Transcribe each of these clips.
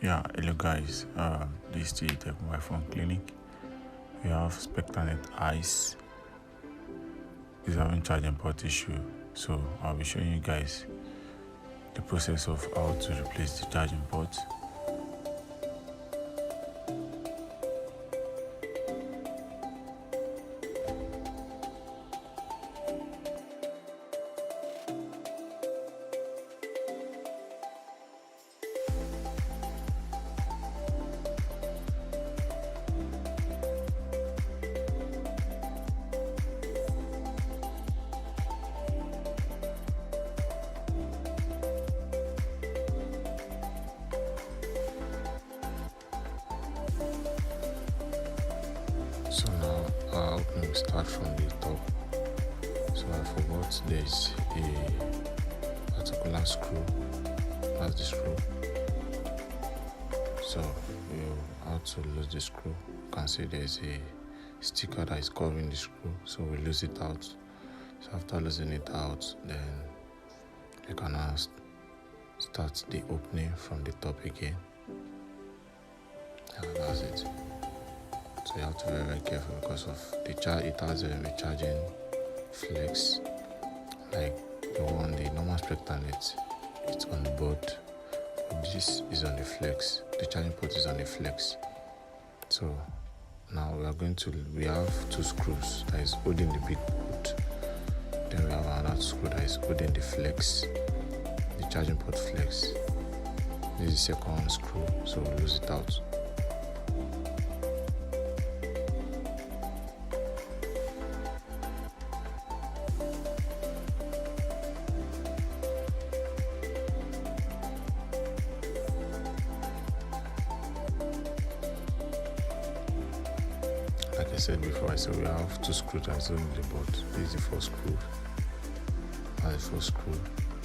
Yeah, hello guys. This is the Tech Mobile Phone Clinic. We have Specternet Ice is having charging port issue, so I'll be showing you guys the process of how to replace the charging port. So now our opening will start from the top. So I forgot there's a particular screw. That's the screw. So you have to lose the screw. You can see there's a sticker that is covering the screw. So we lose it out. So after losing it out, then you can now start the opening from the top again. And that's it. So you have to be very careful because of the charge. It has a charging flex, like the normal Specternet. It's on the board. This is on the flex. The charging port is on the flex. So now we have two screws that is holding the big port. Then we have another screw that is holding the flex, the charging port flex. This is the second screw, so we lose it out. Like I said before, we have two screws that's holding the board. This is the first screw. That's the first screw.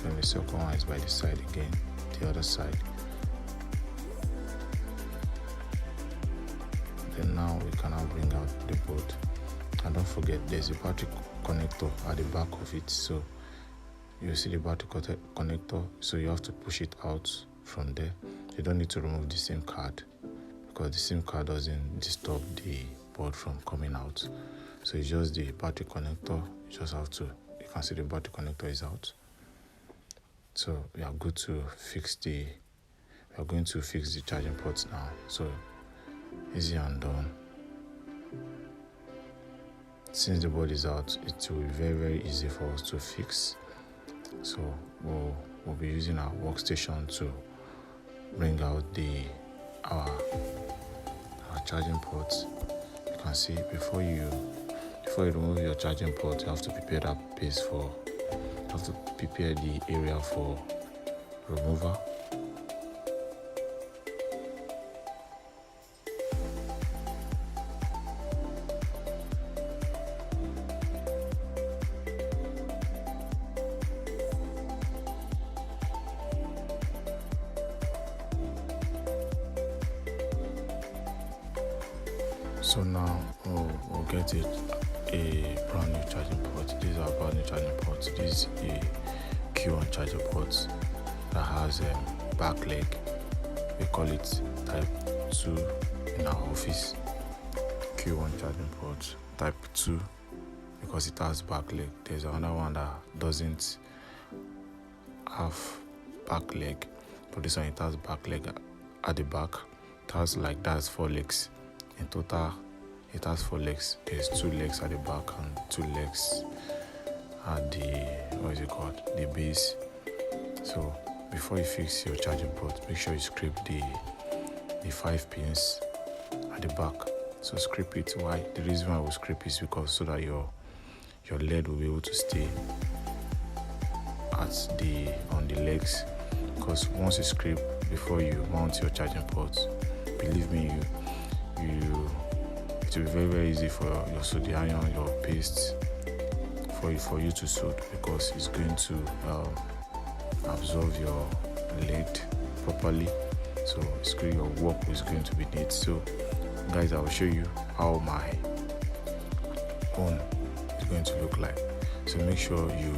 Then the second one is by the side again, the other side. Then now we can now bring out the board. And don't forget, there's a battery connector at the back of it. So you see the battery connector, so you have to push it out from there. You don't need to remove the SIM card because the SIM card doesn't disturb the board from coming out. So it's just the battery connector. You just have to, you can see the battery connector is out. So we are going to fix the charging ports now. So easy and done. Since the board is out, it will be very, very easy for us to fix. So we'll be using our workstation to bring out our charging ports. You can see before you remove your charging port, you have to prepare the area for removal. So now we'll get a brand new charging port. These are brand new charging ports. This is a Q1 charger port that has a back leg. We call it type 2 in our office. Q1 charging port type 2 because it has back leg. There's another one that doesn't have back leg, but this one it has back leg at the back. That's 4 legs. In total, it has 4 legs. There's 2 legs at the back and 2 legs at the base. So before you fix your charging port, make sure you scrape the 5 pins at the back. So scrape it. Why? The reason why we scrape is because so that your lead will be able to stay on the legs. Because once you scrape before you mount your charging port, believe me, it will be very, very easy for your soldering iron, your paste, for you to solder, because it's going to absorb your lead properly. So your work is going to be neat. So guys, I will show you how my own is going to look like. So make sure you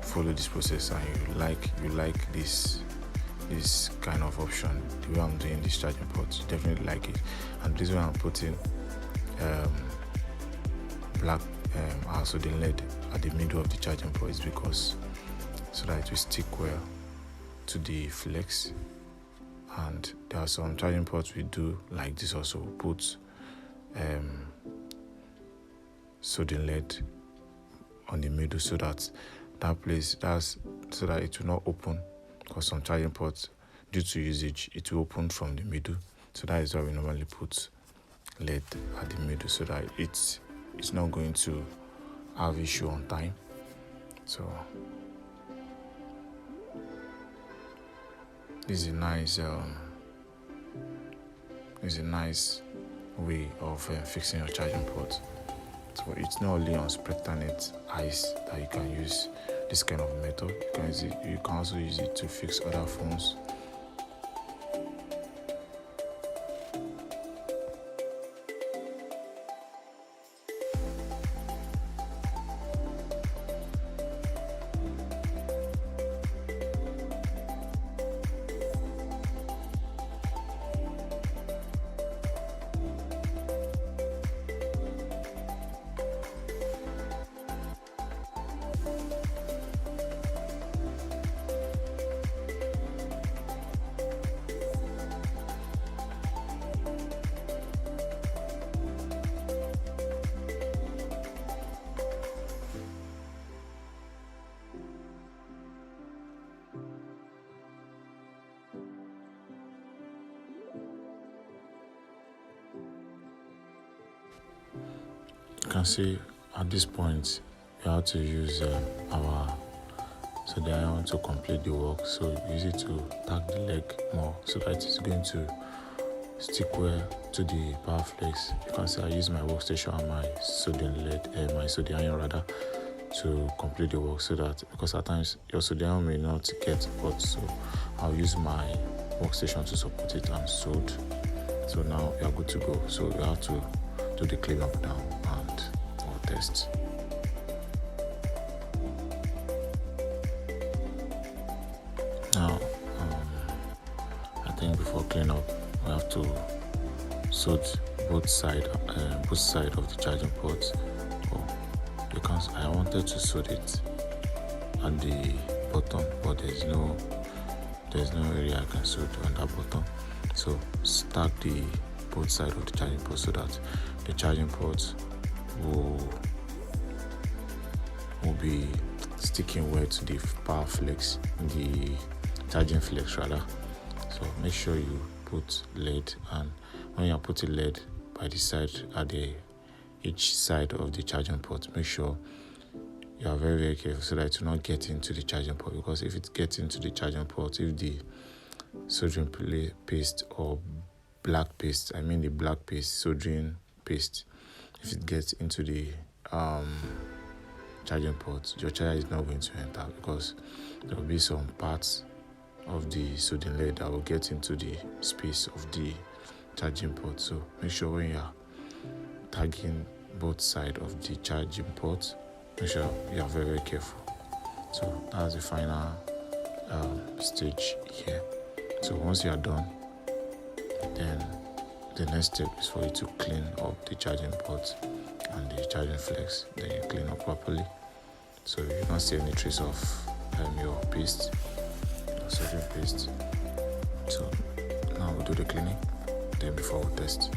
follow this process and you like this this kind of option, the way I'm doing this charging port. You definitely like it. And this way I'm putting black also the LED at the middle of the charging port is because so that it will stick well to the flex. And there are some charging ports we do like this also, put soldering LED on the middle so that so that it will not open, because some charging ports, due to usage, it will open from the middle. So that is why we normally put LED at the middle, so that it's not going to have issue on time. So this is a nice way of fixing your charging port. So it's not only on Specternet eyes that you can use this kind of method. You can also use it to fix other phones. You can see at this point we have to use our soldering iron to complete the work. So use it to tag the leg more so that it's going to stick well to the power flex. You can see I use my workstation and my soldering iron rather to complete the work, so that because at times your soldering iron may not get hot, so I'll use my workstation to support it and solder. So now we are good to go. So we have to do the cleanup now and we'll test. Now, I think before cleanup, we have to solder both side of the charging port. Because I wanted to solder it at the bottom, but there's no area I can solder on that bottom. So stack the both side of the charging port so that the charging port will be sticking well to the power flex, the charging flex rather. So make sure you put LED, and when you are putting LED by the side at each side of the charging port, make sure you are very, very careful so that it will not get into the charging port, because if it gets into the charging port, if the soldering paste or black paste, the black paste, soldering paste, if it gets into the charging port, your charger is not going to enter, because there will be some parts of the soldering LED that will get into the space of the charging port. So make sure when you are tagging both sides of the charging port, make sure you are very, very careful. So that's the final stage here. So once you are done, then the next step is for you to clean up the charging port and the charging flex. Then you clean up properly, so you don't see any trace of your paste, soldering paste. So now we'll do the cleaning, then before we test.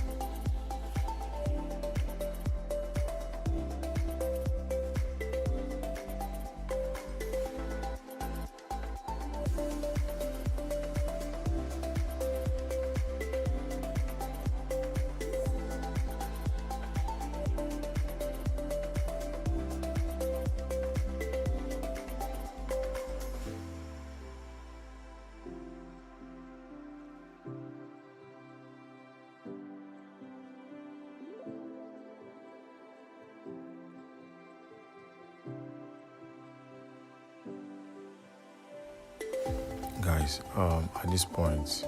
Guys, at this point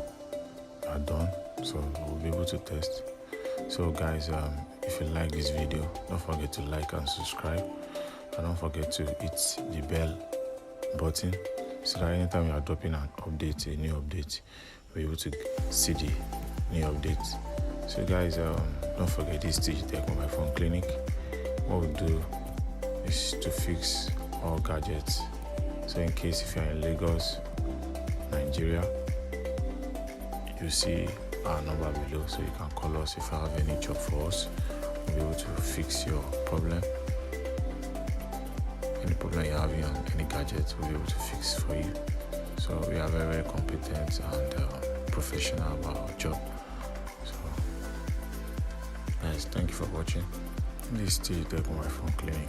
we are done, so we'll be able to test. So guys, if you like this video, don't forget to like and subscribe, and don't forget to hit the bell button so that anytime you are dropping an update, a new update, you'll be able to see the new updates. So guys, don't forget this Digitech mobile phone clinic. What we do is to fix all gadgets. So in case if you're in Lagos, Nigeria, you see our number below, so you can call us if you have any job for us. We'll be able to fix your problem. Any problem you have on any gadget, we'll be able to fix for you. So we are very, very competent and professional about our job. So guys, thank you for watching. This is Digitech mobile phone clinic.